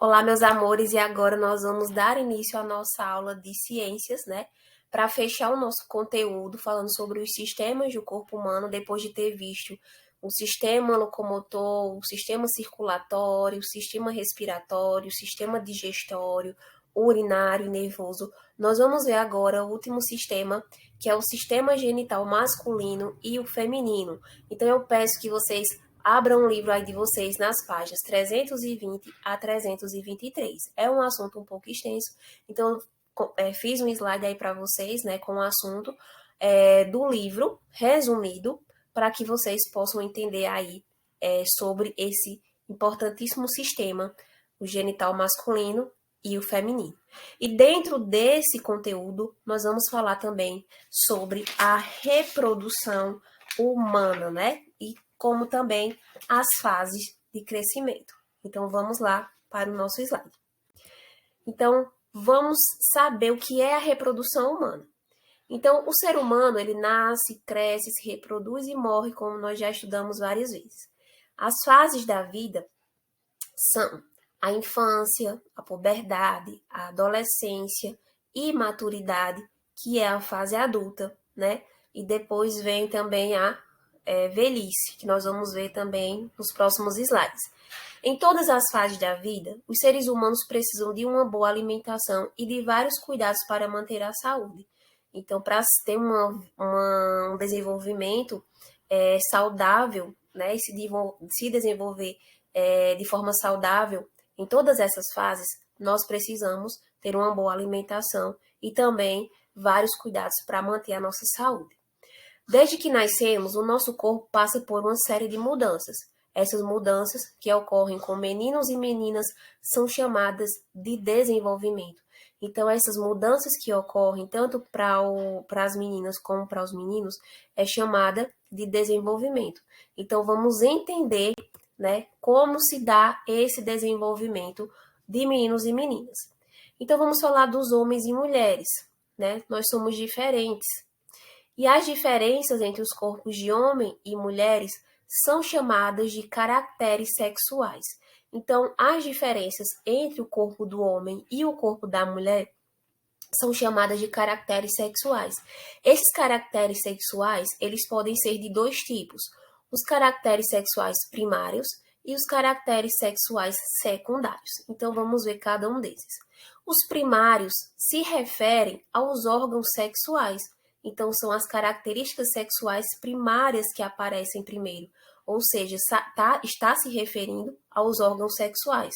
Olá, meus amores, e agora nós vamos dar início à nossa aula de ciências, né? Para fechar o nosso conteúdo falando sobre os sistemas do corpo humano, depois de ter visto o sistema locomotor, o sistema circulatório, o sistema respiratório, o sistema digestório, urinário e nervoso. Nós vamos ver agora o último sistema, que é o sistema genital masculino e o feminino. Então eu peço que vocês abram um livro aí de vocês nas páginas 320 a 323. É um assunto um pouco extenso, então fiz um slide aí para vocês, né, com o assunto do livro resumido, para que vocês possam entender aí sobre esse importantíssimo sistema, o genital masculino e o feminino. E dentro desse conteúdo, nós vamos falar também sobre a reprodução humana, né? E como também as fases de crescimento. Então, vamos lá para o nosso slide. Então, vamos saber o que é a reprodução humana. Então, o ser humano, ele nasce, cresce, se reproduz e morre, como nós já estudamos várias vezes. As fases da vida são a infância, a puberdade, a adolescência e maturidade, que é a fase adulta, né? E depois vem também a velhice, que nós vamos ver também nos próximos slides. Em todas as fases da vida, os seres humanos precisam de uma boa alimentação e de vários cuidados para manter a saúde. Então, para ter um desenvolvimento saudável, né, e se desenvolver de forma saudável em todas essas fases, nós precisamos ter uma boa alimentação e também vários cuidados para manter a nossa saúde. Desde que nascemos, o nosso corpo passa por uma série de mudanças. Essas mudanças que ocorrem com meninos e meninas são chamadas de desenvolvimento. Então, essas mudanças que ocorrem tanto para as meninas como para os meninos é chamada de desenvolvimento. Então, vamos entender, né, como se dá esse desenvolvimento de meninos e meninas. Então, vamos falar dos homens e mulheres, né? Nós somos diferentes. E as diferenças entre os corpos de homem e mulheres são chamadas de caracteres sexuais. Então, as diferenças entre o corpo do homem e o corpo da mulher são chamadas de caracteres sexuais. Esses caracteres sexuais, eles podem ser de dois tipos: os caracteres sexuais primários e os caracteres sexuais secundários. Então, vamos ver cada um desses. Os primários se referem aos órgãos sexuais. Então, são as características sexuais primárias que aparecem primeiro, ou seja, está se referindo aos órgãos sexuais.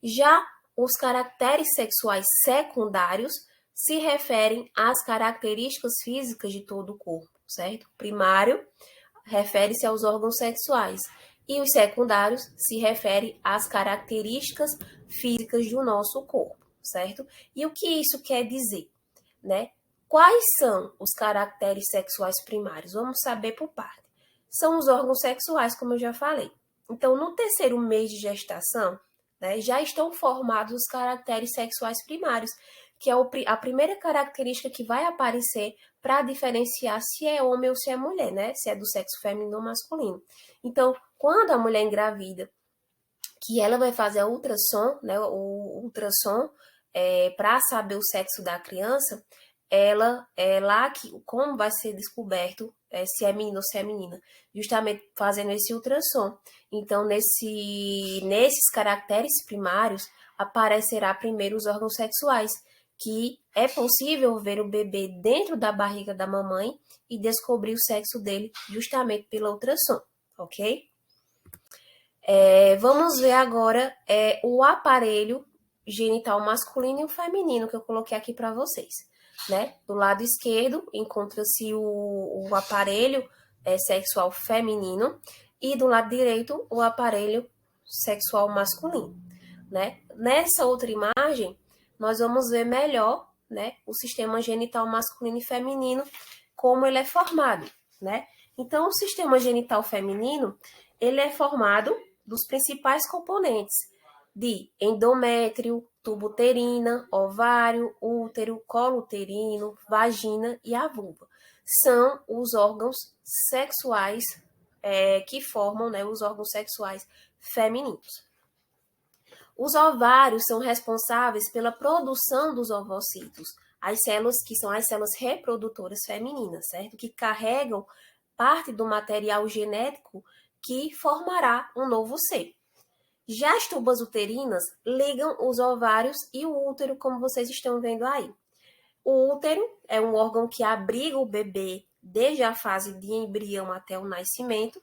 Já os caracteres sexuais secundários se referem às características físicas de todo o corpo, certo? Primário refere-se aos órgãos sexuais e os secundários se referem às características físicas do nosso corpo, certo? E o que isso quer dizer, né? Quais são os caracteres sexuais primários? Vamos saber por parte. São os órgãos sexuais, como eu já falei. Então, no terceiro mês de gestação, né, já estão formados os caracteres sexuais primários, que é a primeira característica que vai aparecer para diferenciar se é homem ou se é mulher, né? Se é do sexo feminino ou masculino. Então, quando a mulher engravida, que ela vai fazer a ultrassom, né, o ultrassom para saber o sexo da criança, ela é lá que, como vai ser descoberto se é menino ou se é menina, justamente fazendo esse ultrassom. Então, nesses caracteres primários, aparecerá primeiro os órgãos sexuais, que é possível ver o bebê dentro da barriga da mamãe e descobrir o sexo dele justamente pela ultrassom, ok? Vamos ver agora o aparelho genital masculino e o feminino que eu coloquei aqui para vocês, né? Do lado esquerdo encontra-se o aparelho sexual feminino e do lado direito o aparelho sexual masculino, né? Nessa outra imagem, nós vamos ver melhor, né, o sistema genital masculino e feminino, como ele é formado, né? Então, o sistema genital feminino, ele é formado dos principais componentes de endométrio, tubo uterina, ovário, útero, colo uterino, vagina e a vulva. São os órgãos sexuais que formam, né, os órgãos sexuais femininos. Os ovários são responsáveis pela produção dos ovocitos, as células que são as células reprodutoras femininas, certo? Que carregam parte do material genético que formará um novo ser. Já as tubas uterinas ligam os ovários e o útero, como vocês estão vendo aí. O útero é um órgão que abriga o bebê desde a fase de embrião até o nascimento,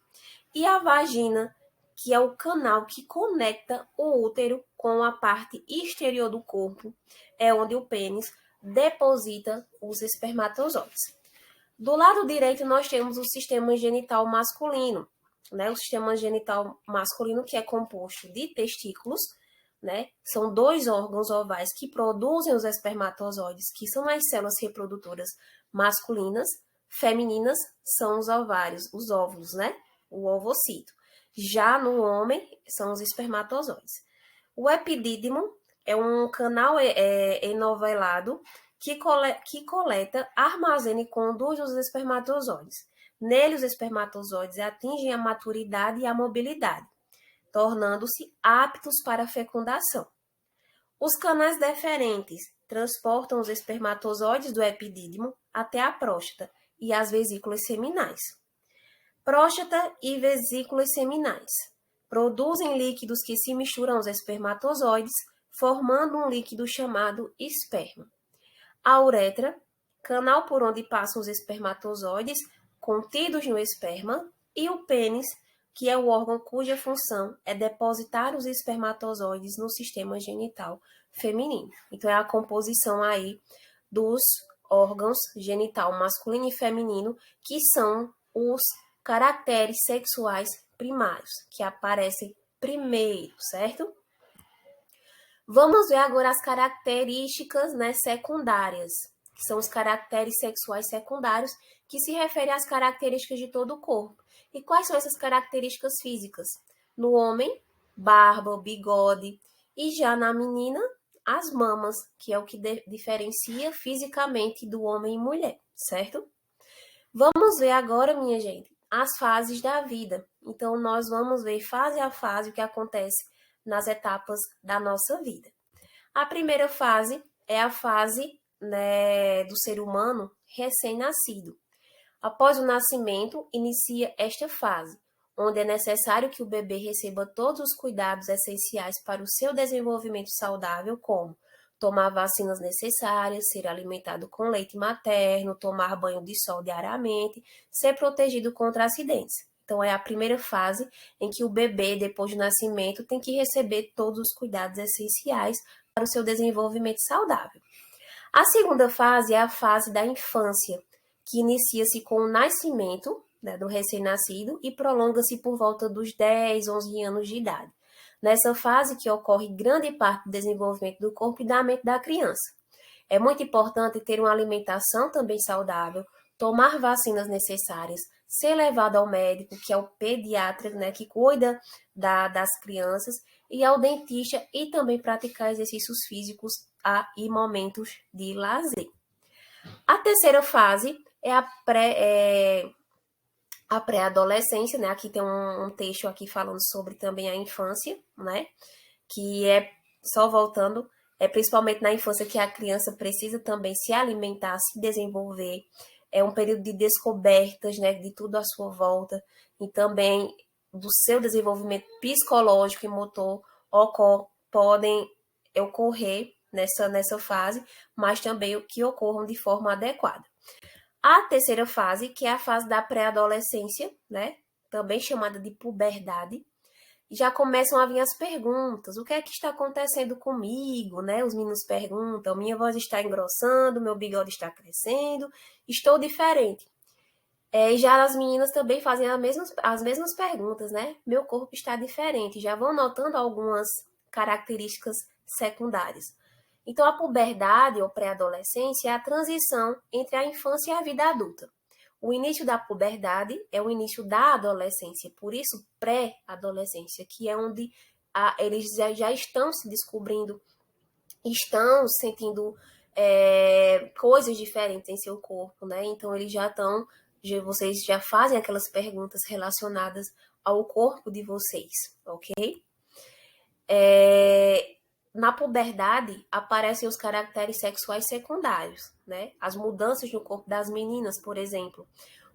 e a vagina, que é o canal que conecta o útero com a parte exterior do corpo, é onde o pênis deposita os espermatozoides. Do lado direito, nós temos o sistema genital masculino, né? O sistema genital masculino, que é composto de testículos, né? São 2 órgãos ovais que produzem os espermatozoides, que são as células reprodutoras masculinas. Femininas são os ovários, os óvulos, né? O ovocito. Já no homem, são os espermatozoides. O epidídimo é um canal enovelado que coleta, armazena e conduz os espermatozoides. Nele, os espermatozoides atingem a maturidade e a mobilidade, tornando-se aptos para a fecundação. Os canais deferentes transportam os espermatozoides do epidídimo até a próstata e as vesículas seminais. Próstata e vesículas seminais produzem líquidos que se misturam aos espermatozoides, formando um líquido chamado esperma. A uretra, canal por onde passam os espermatozoides contidos no esperma, e o pênis, que é o órgão cuja função é depositar os espermatozoides no sistema genital feminino. Então, é a composição aí dos órgãos genital masculino e feminino, que são os caracteres sexuais primários, que aparecem primeiro, certo? Vamos ver agora as características, né, secundárias, que são os caracteres sexuais secundários, que se referem às características de todo o corpo. E quais são essas características físicas? No homem, barba, bigode, e já na menina, as mamas, que é o que diferencia fisicamente do homem e mulher, certo? Vamos ver agora, minha gente, as fases da vida. Então, nós vamos ver fase a fase o que acontece nas etapas da nossa vida. A primeira fase é a fase, né, do ser humano recém-nascido. Após o nascimento, inicia esta fase, onde é necessário que o bebê receba todos os cuidados essenciais para o seu desenvolvimento saudável, como tomar vacinas necessárias, ser alimentado com leite materno, tomar banho de sol diariamente, ser protegido contra acidentes. Então, é a primeira fase em que o bebê, depois do nascimento, tem que receber todos os cuidados essenciais para o seu desenvolvimento saudável. A segunda fase é a fase da infância, que inicia-se com o nascimento, né, do recém-nascido e prolonga-se por volta dos 10, 11 anos de idade. Nessa fase que ocorre grande parte do desenvolvimento do corpo e da mente da criança. É muito importante ter uma alimentação também saudável, tomar vacinas necessárias, ser levado ao médico, que é o pediatra, né, que cuida das crianças, e ao dentista, e também praticar exercícios físicos e momentos de lazer. A terceira fase é a pré-adolescência, né? Aqui tem um texto aqui falando sobre também a infância, né? Que é, só voltando, é principalmente na infância que a criança precisa também se alimentar, se desenvolver. É um período de descobertas, né? De tudo à sua volta. E também do seu desenvolvimento psicológico e motor podem ocorrer nessa fase, mas também o que ocorram de forma adequada. A terceira fase, que é a fase da pré-adolescência, né? Também chamada de puberdade, já começam a vir as perguntas. O que é que está acontecendo comigo, né? Os meninos perguntam, minha voz está engrossando, meu bigode está crescendo, estou diferente. E já as meninas também fazem as mesmas perguntas, né? Meu corpo está diferente, já vão notando algumas características secundárias. Então, a puberdade ou pré-adolescência é a transição entre a infância e a vida adulta. O início da puberdade é o início da adolescência, por isso pré-adolescência, que é onde eles já estão se descobrindo, estão sentindo coisas diferentes em seu corpo, né? Então, eles vocês já fazem aquelas perguntas relacionadas ao corpo de vocês, ok? Na puberdade, aparecem os caracteres sexuais secundários, né? As mudanças no corpo das meninas, por exemplo.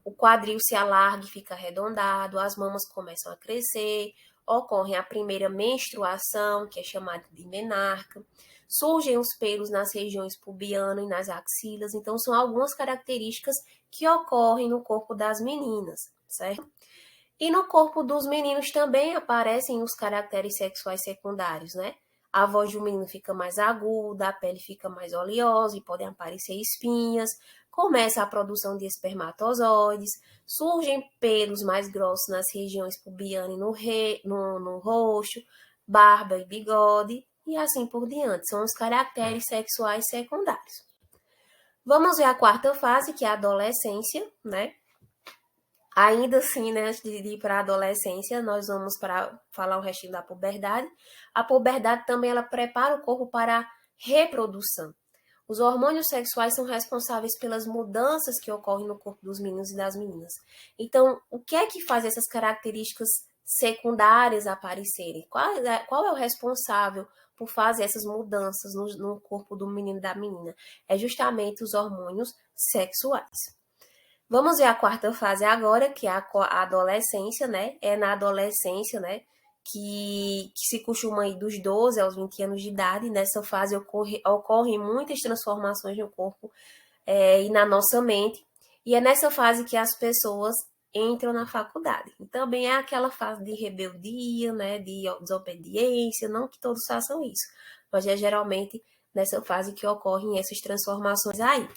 O quadril se alarga e fica arredondado, as mamas começam a crescer, ocorre a primeira menstruação, que é chamada de menarca, surgem os pelos nas regiões pubiana e nas axilas. Então, são algumas características que ocorrem no corpo das meninas, certo? E no corpo dos meninos também aparecem os caracteres sexuais secundários, né? A voz do menino fica mais aguda, a pele fica mais oleosa e podem aparecer espinhas, começa a produção de espermatozoides, surgem pelos mais grossos nas regiões pubiana e no rosto, barba e bigode, e assim por diante. São os caracteres sexuais secundários. Vamos ver a quarta fase, que é a adolescência, né? Ainda assim, né, antes de ir para a adolescência, nós vamos para falar o restinho da puberdade. A puberdade também ela prepara o corpo para a reprodução. Os hormônios sexuais são responsáveis pelas mudanças que ocorrem no corpo dos meninos e das meninas. Então, o que é que faz essas características secundárias aparecerem? Qual é o responsável por fazer essas mudanças no corpo do menino e da menina? É justamente os hormônios sexuais. Vamos ver a quarta fase agora, que é a adolescência, né? É na adolescência, né? Que se costuma ir dos 12 aos 20 anos de idade. Nessa fase ocorrem muitas transformações no corpo e na nossa mente. E é nessa fase que as pessoas entram na faculdade. E também é aquela fase de rebeldia, né? De desobediência. Não que todos façam isso, mas é geralmente nessa fase que ocorrem essas transformações aí.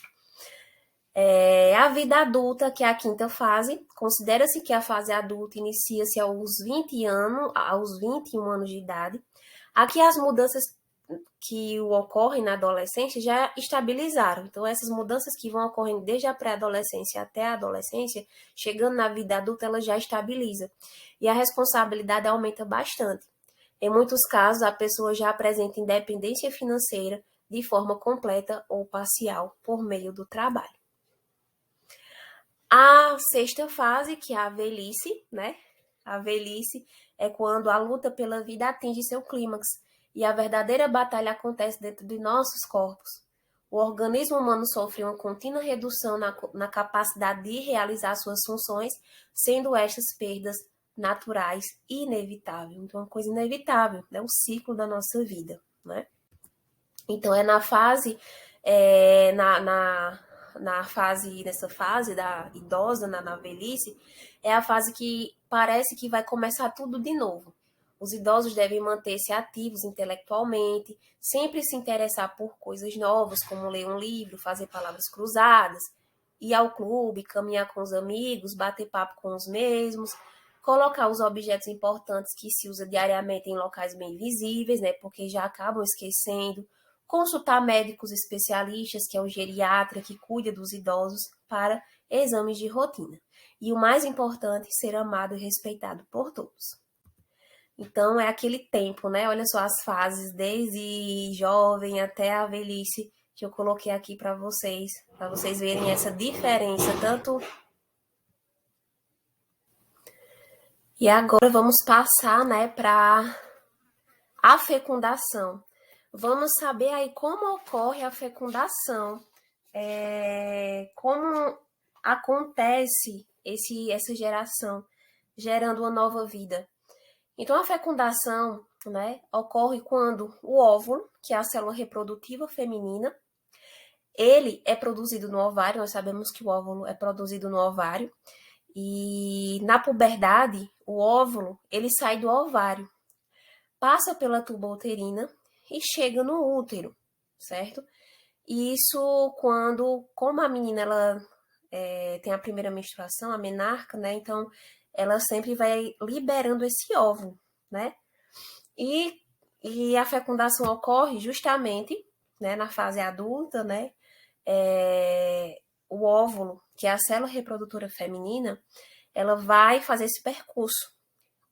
A vida adulta, que é a quinta fase, considera-se que a fase adulta inicia-se aos 21 anos de idade. Aqui as mudanças que ocorrem na adolescência já estabilizaram. Então, essas mudanças que vão ocorrendo desde a pré-adolescência até a adolescência, chegando na vida adulta, ela já estabiliza. E a responsabilidade aumenta bastante. Em muitos casos, a pessoa já apresenta independência financeira de forma completa ou parcial por meio do trabalho. A sexta fase, que é a velhice, né? A velhice é quando a luta pela vida atinge seu clímax e a verdadeira batalha acontece dentro de nossos corpos. O organismo humano sofre uma contínua redução na capacidade de realizar suas funções, sendo estas perdas naturais e inevitáveis. Então, é uma coisa inevitável, né? O ciclo da nossa vida, né? Então, é na fase, nessa fase da idosa, na velhice, é a fase que parece que vai começar tudo de novo. Os idosos devem manter-se ativos intelectualmente, sempre se interessar por coisas novas, como ler um livro, fazer palavras cruzadas, ir ao clube, caminhar com os amigos, bater papo com os mesmos, colocar os objetos importantes que se usa diariamente em locais bem visíveis, né, porque já acabam esquecendo, consultar médicos especialistas, que é o geriatra que cuida dos idosos, para exames de rotina. E o mais importante, ser amado e respeitado por todos. Então, é aquele tempo, né? Olha só as fases, desde jovem até a velhice, que eu coloquei aqui para vocês verem essa diferença, tanto. E agora vamos passar, né, para a fecundação. Vamos saber aí como ocorre a fecundação, como acontece essa geração, gerando uma nova vida. Então, a fecundação, né, ocorre quando o óvulo, que é a célula reprodutiva feminina, ele é produzido no ovário. Nós sabemos que o óvulo é produzido no ovário. E na puberdade, o óvulo, ele sai do ovário, passa pela tuba uterina e chega no útero, certo? Isso como a menina ela tem a primeira menstruação, a menarca, né? Então, ela sempre vai liberando esse óvulo, né? E a fecundação ocorre justamente, né, na fase adulta, né? O óvulo, que é a célula reprodutora feminina, ela vai fazer esse percurso.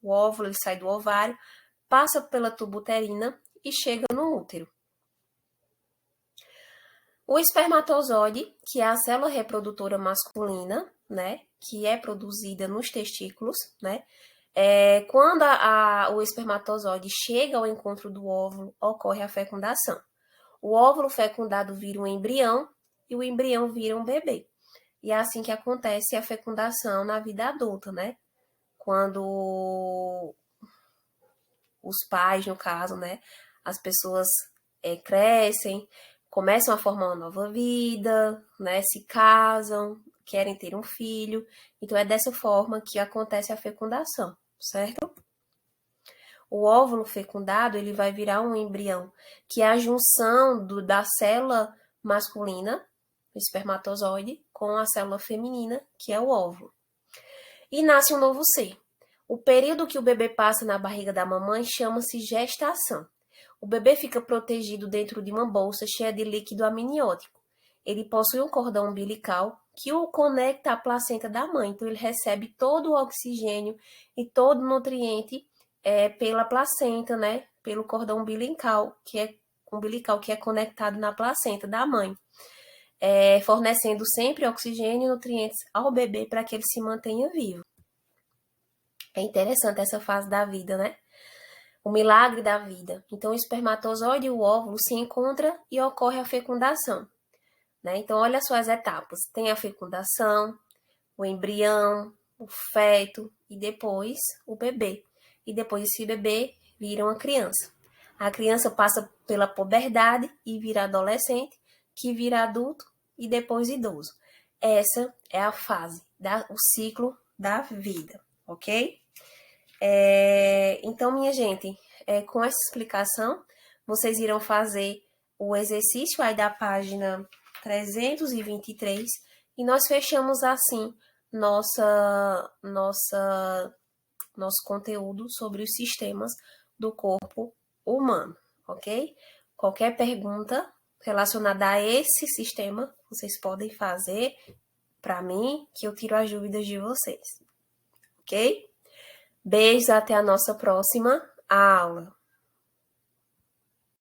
O óvulo ele sai do ovário, passa pela tuba uterina e chega no útero. O espermatozoide, que é a célula reprodutora masculina, né, que é produzida nos testículos, né, Quando o espermatozoide chega ao encontro do óvulo, ocorre a fecundação. O óvulo fecundado vira um embrião e o embrião vira um bebê. E é assim que acontece a fecundação na vida adulta, né? Quando os pais, no caso, né? As pessoas crescem, começam a formar uma nova vida, né? Se casam, querem ter um filho. Então, é dessa forma que acontece a fecundação, certo? O óvulo fecundado, ele vai virar um embrião, que é a junção da célula masculina, o espermatozoide, com a célula feminina, que é o óvulo. E nasce um novo ser. O período que o bebê passa na barriga da mamãe chama-se gestação. O bebê fica protegido dentro de uma bolsa cheia de líquido amniótico. Ele possui um cordão umbilical que o conecta à placenta da mãe. Então, ele recebe todo o oxigênio e todo o nutriente pela placenta, né? Pelo cordão umbilical que é conectado na placenta da mãe. Fornecendo sempre oxigênio e nutrientes ao bebê para que ele se mantenha vivo. É interessante essa fase da vida, né? O milagre da vida. Então, o espermatozoide e o óvulo se encontram e ocorre a fecundação, né? Então, olha só as etapas. Tem a fecundação, o embrião, o feto e depois o bebê. E depois esse bebê vira uma criança. A criança passa pela puberdade e vira adolescente, que vira adulto e depois idoso. Essa é a fase, o ciclo da vida, ok? Então, minha gente, com essa explicação, vocês irão fazer o exercício aí da página 323 e nós fechamos assim nosso conteúdo sobre os sistemas do corpo humano, ok? Qualquer pergunta relacionada a esse sistema, vocês podem fazer para mim, que eu tiro as dúvidas de vocês, ok? Beijos, até a nossa próxima aula.